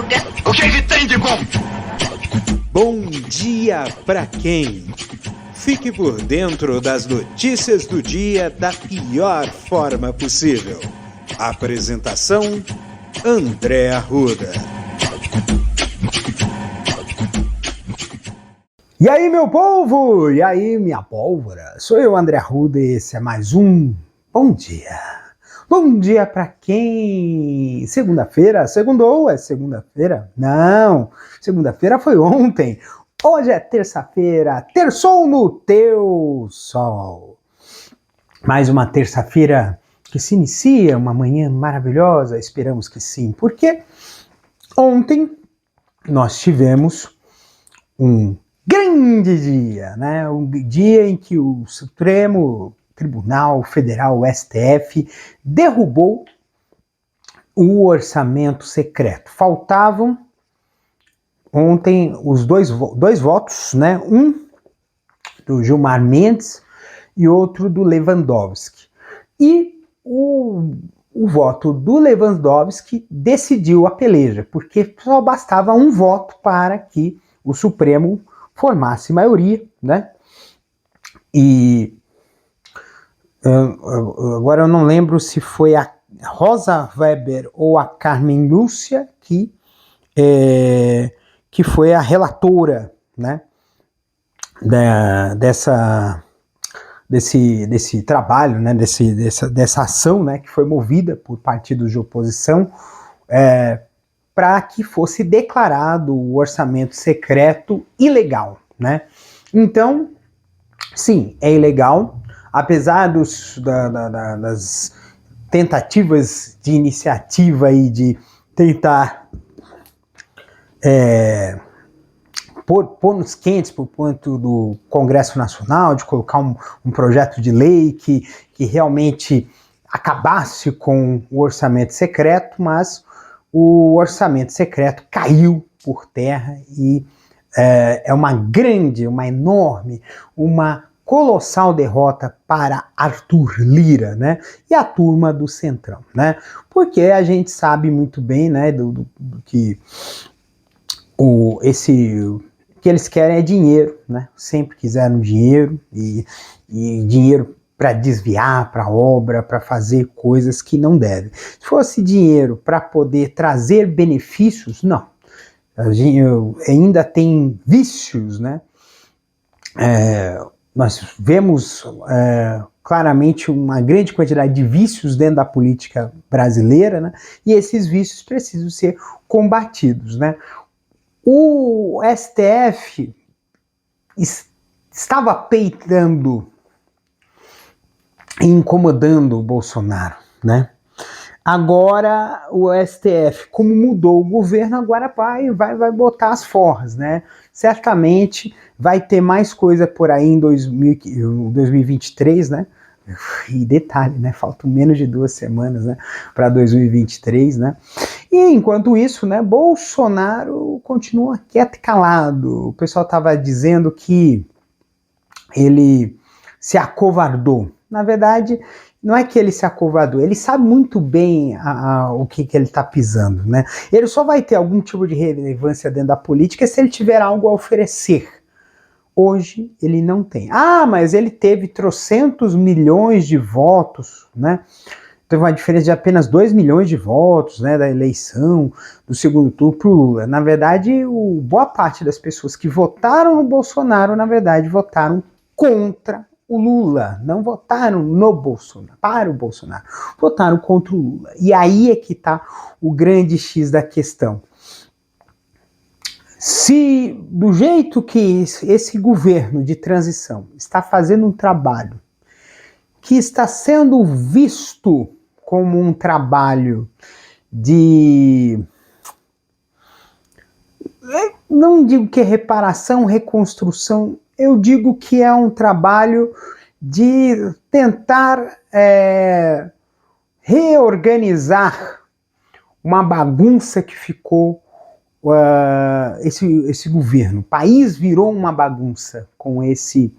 Madruga. O que tem de bom? Bom dia pra quem? Fique por dentro das notícias do dia da pior forma possível. Apresentação: André Arruda. E aí, meu povo? E aí, minha pólvora? Sou eu, André Arruda, e esse é mais um Bom Dia. Bom dia pra quem? Segunda-feira? Segundou? É segunda-feira? Não, segunda-feira foi ontem. Hoje é terça-feira, terçou no teu sol. Mais uma terça-feira que se inicia, uma manhã maravilhosa, esperamos que sim, porque ontem nós tivemos um grande dia, né? Um dia em que o Supremo Tribunal Federal, o STF, derrubou o orçamento secreto. Faltavam ontem os dois votos, né? Um do Gilmar Mendes e outro do Lewandowski. E o voto do Lewandowski decidiu a peleja, porque só bastava um voto para que o Supremo formasse maioria, né? E agora eu não lembro se foi a Rosa Weber ou a Carmen Lúcia que foi a relatora, né, desse trabalho, né, dessa ação, né, que foi movida por partidos de oposição, para que fosse declarado o orçamento secreto ilegal, né? Então, sim, é ilegal, apesar das tentativas de iniciativa e de tentar pôr nos quentes por conta do Congresso Nacional, de colocar um projeto de lei que realmente acabasse com o orçamento secreto, mas o orçamento secreto caiu por terra e é uma grande, uma enorme, uma colossal derrota para Arthur Lira, né? E a turma do Centrão, né? Porque a gente sabe muito bem, né, do que que eles querem é dinheiro, né? Sempre quiseram dinheiro e dinheiro para desviar para obra, para fazer coisas que não devem. Se fosse dinheiro para poder trazer benefícios, não. Ainda tem vícios, né? Nós vemos claramente uma grande quantidade de vícios dentro da política brasileira, né? E esses vícios precisam ser combatidos, né? O STF estava peitando e incomodando o Bolsonaro, né? Agora o STF, como mudou o governo, agora vai botar as forras, né? Certamente vai ter mais coisa por aí em 2023, né? E detalhe, né? Faltam menos de 2 semanas, né? Para 2023, né? E enquanto isso, né? Bolsonaro continua quieto e calado. O pessoal estava dizendo que ele se acovardou. Na verdade, não é que ele se acovardou, ele sabe muito bem o que ele está pisando, né? Ele só vai ter algum tipo de relevância dentro da política se ele tiver algo a oferecer. Hoje ele não tem. Ah, mas ele teve trocentos milhões de votos, né? Teve uma diferença de apenas 2 milhões de votos, né, da eleição do segundo turno para o Lula. Na verdade, boa parte das pessoas que votaram no Bolsonaro, na verdade, votaram contra o Lula, não votaram no Bolsonaro, para o Bolsonaro, votaram contra o Lula. E aí é que está o grande X da questão. Se do jeito que esse governo de transição está fazendo um trabalho que está sendo visto como um trabalho de... não digo que é reparação, reconstrução, eu digo que é um trabalho de tentar reorganizar uma bagunça que ficou esse governo. O país virou uma bagunça com esse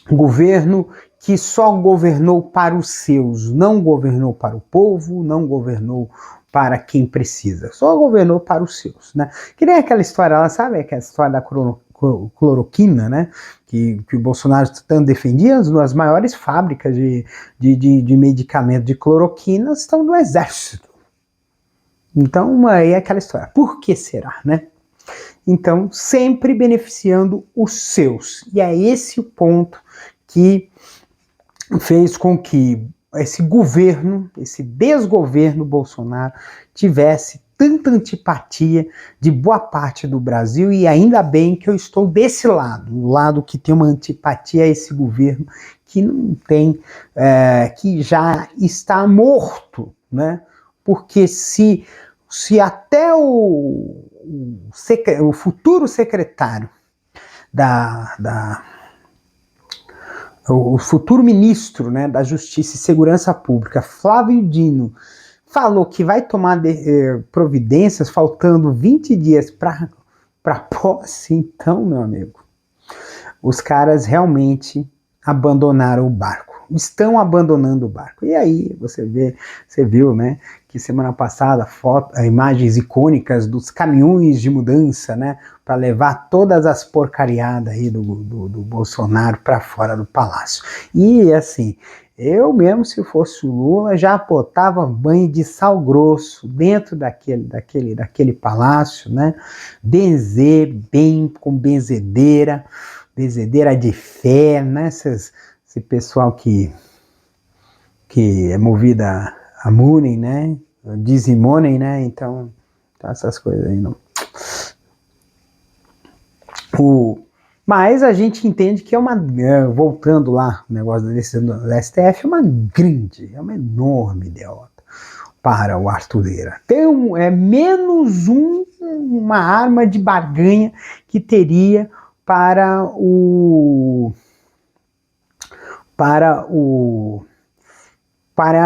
governo que só governou para os seus, não governou para o povo, não governou para quem precisa, só governou para os seus, né? Que nem aquela história, ela sabe aquela história da cloroquina, né? Que o Bolsonaro tanto defendia, as maiores fábricas de medicamento de cloroquina estão no exército. Então, aí é aquela história. Por que será, né? Então, sempre beneficiando os seus. E é esse o ponto que fez com que esse governo, esse desgoverno Bolsonaro, tivesse tanta antipatia de boa parte do Brasil, e ainda bem que eu estou desse lado, o lado que tem uma antipatia a esse governo que não tem, que já está morto, né? Porque se até o futuro secretário o futuro ministro, né, da Justiça e Segurança Pública, Flávio Dino, falou que vai tomar providências faltando 20 dias para posse, então, meu amigo, os caras realmente abandonaram o barco. Estão abandonando o barco. E aí você viu, né, que semana passada imagens icônicas dos caminhões de mudança, né, para levar todas as porcariadas aí do Bolsonaro para fora do palácio. E assim, eu mesmo, se fosse o Lula, já botava banho de sal grosso dentro daquele palácio, né, benzer bem com benzedeira de fé, né, esse pessoal que é movido a money, né, dizem money, né, então essas coisas aí não. Mas a gente entende que voltando lá, o negócio da decisão do STF, é uma enorme derrota para o Arthur Lira. É menos uma arma de barganha que teria para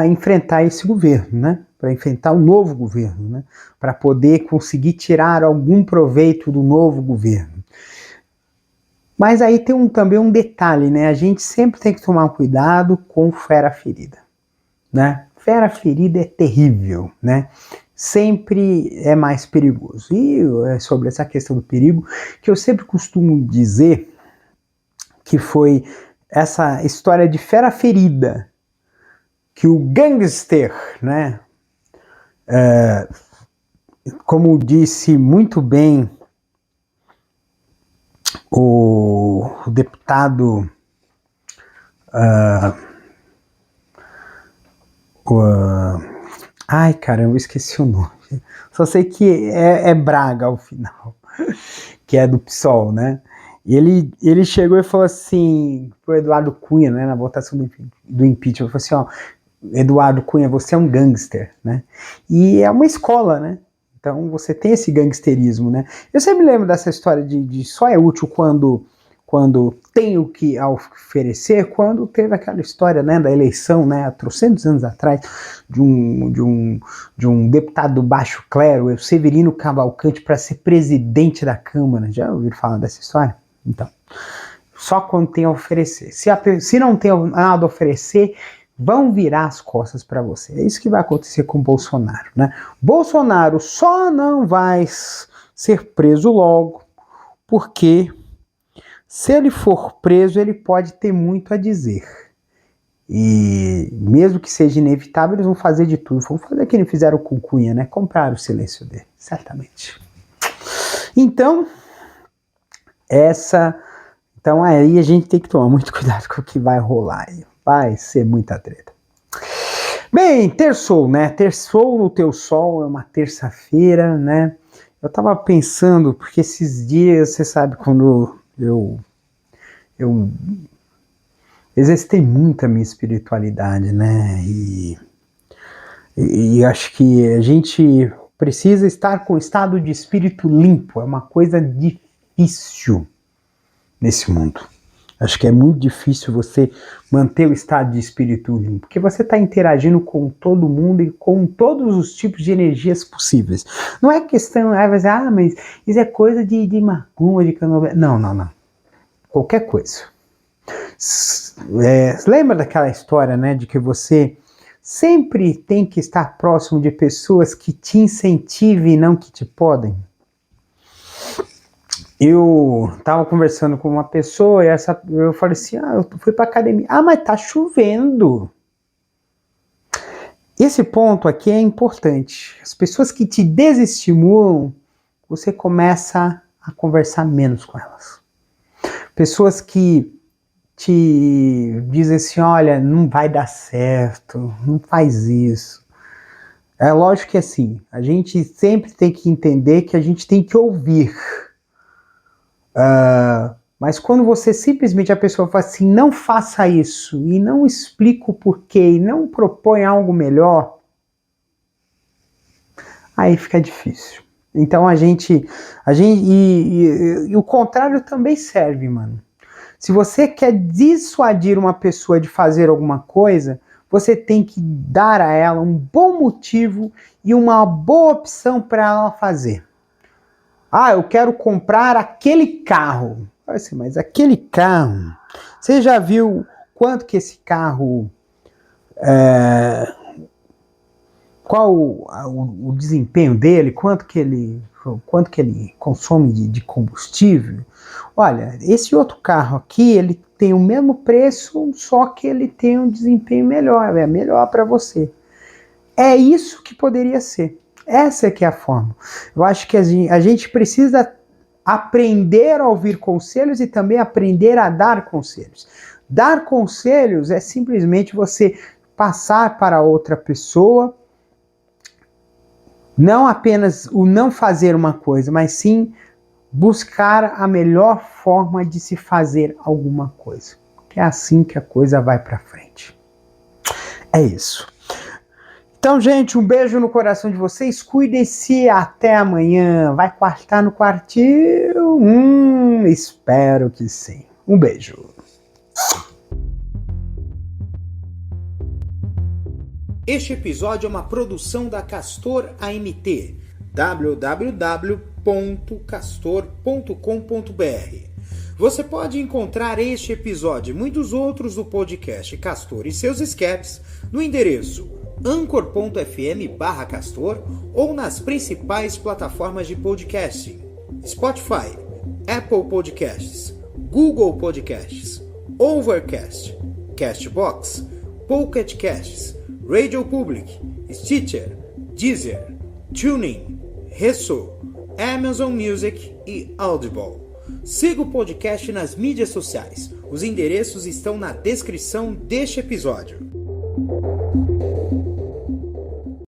enfrentar esse governo, né? Para enfrentar o novo governo, né? Para poder conseguir tirar algum proveito do novo governo. Mas aí tem também um detalhe, né? A gente sempre tem que tomar cuidado com fera ferida, né? Fera ferida é terrível, né? Sempre é mais perigoso. E sobre essa questão do perigo, que eu sempre costumo dizer que foi essa história de fera ferida, que o gangster, né, como disse muito bem o deputado ai caramba, eu esqueci o nome, só sei que é Braga ao final, que é do PSOL, né? E ele chegou e falou assim pro Eduardo Cunha, né, na votação do impeachment, falou assim, ó, Eduardo Cunha, você é um gangster, né? E é uma escola, né? Então você tem esse gangsterismo, né? Eu sempre lembro dessa história de só é útil quando tem o que oferecer, quando teve aquela história, né, da eleição, né, há 300 anos atrás, de um deputado do baixo clero, o Severino Cavalcante, para ser presidente da Câmara. Já ouviram falar dessa história? Então, só quando tem a oferecer. Se não tem nada a oferecer, vão virar as costas para você. É isso que vai acontecer com o Bolsonaro, né? Bolsonaro só não vai ser preso logo, porque se ele for preso, ele pode ter muito a dizer. E mesmo que seja inevitável, eles vão fazer de tudo. Vão fazer o que eles fizeram com Cunha, né? Comprar o silêncio dele, certamente. Então, aí a gente tem que tomar muito cuidado com o que vai rolar. Vai ser muita treta. Bem, terçou, né? Terçou no teu sol, é uma terça-feira, né? Eu tava pensando, porque esses dias, você sabe, quando eu exercitei muito a minha espiritualidade, né? E acho que a gente precisa estar com o estado de espírito limpo. É uma coisa difícil nesse mundo. Acho que é muito difícil você manter o estado de espírito limpo, porque você está interagindo com todo mundo e com todos os tipos de energias possíveis. Não é questão, mas isso é coisa de macumba, de canobé. Não. Qualquer coisa. Lembra daquela história, né, de que você sempre tem que estar próximo de pessoas que te incentivem e não que te podem. Eu estava conversando com uma pessoa e eu falei assim, eu fui para academia. Mas tá chovendo. Esse ponto aqui é importante. As pessoas que te desestimulam, você começa a conversar menos com elas. Pessoas que te dizem assim, olha, não vai dar certo, não faz isso. É lógico que assim, a gente sempre tem que entender que a gente tem que ouvir. Mas quando você simplesmente, a pessoa fala assim, não faça isso, e não explica o porquê, e não propõe algo melhor, aí fica difícil. Então e o contrário também serve, mano. Se você quer dissuadir uma pessoa de fazer alguma coisa, você tem que dar a ela um bom motivo e uma boa opção para ela fazer. Eu quero comprar aquele carro. Assim, mas aquele carro, você já viu quanto que esse carro, qual o desempenho dele, quanto que ele consome de combustível? Olha, esse outro carro aqui, ele tem o mesmo preço, só que ele tem um desempenho melhor, é melhor para você. É isso que poderia ser. Essa é que é a forma. Eu acho que a gente precisa aprender a ouvir conselhos e também aprender a dar conselhos. Dar conselhos é simplesmente você passar para outra pessoa não apenas o não fazer uma coisa, mas sim buscar a melhor forma de se fazer alguma coisa. Que é assim que a coisa vai para frente. É isso. Então, gente, um beijo no coração de vocês. Cuidem-se. Até amanhã. Vai quartar no quartil? Espero que sim. Um beijo. Este episódio é uma produção da Castor AMT. www.castor.com.br. Você pode encontrar este episódio e muitos outros do podcast Castor e seus escapes no endereço anchor.fm/castor ou nas principais plataformas de podcasting: Spotify, Apple Podcasts, Google Podcasts, Overcast, Castbox, Pocket Casts, Radio Public, Stitcher, Deezer, TuneIn, Resso, Amazon Music e Audible. Siga o podcast nas mídias sociais. Os endereços estão na descrição deste episódio.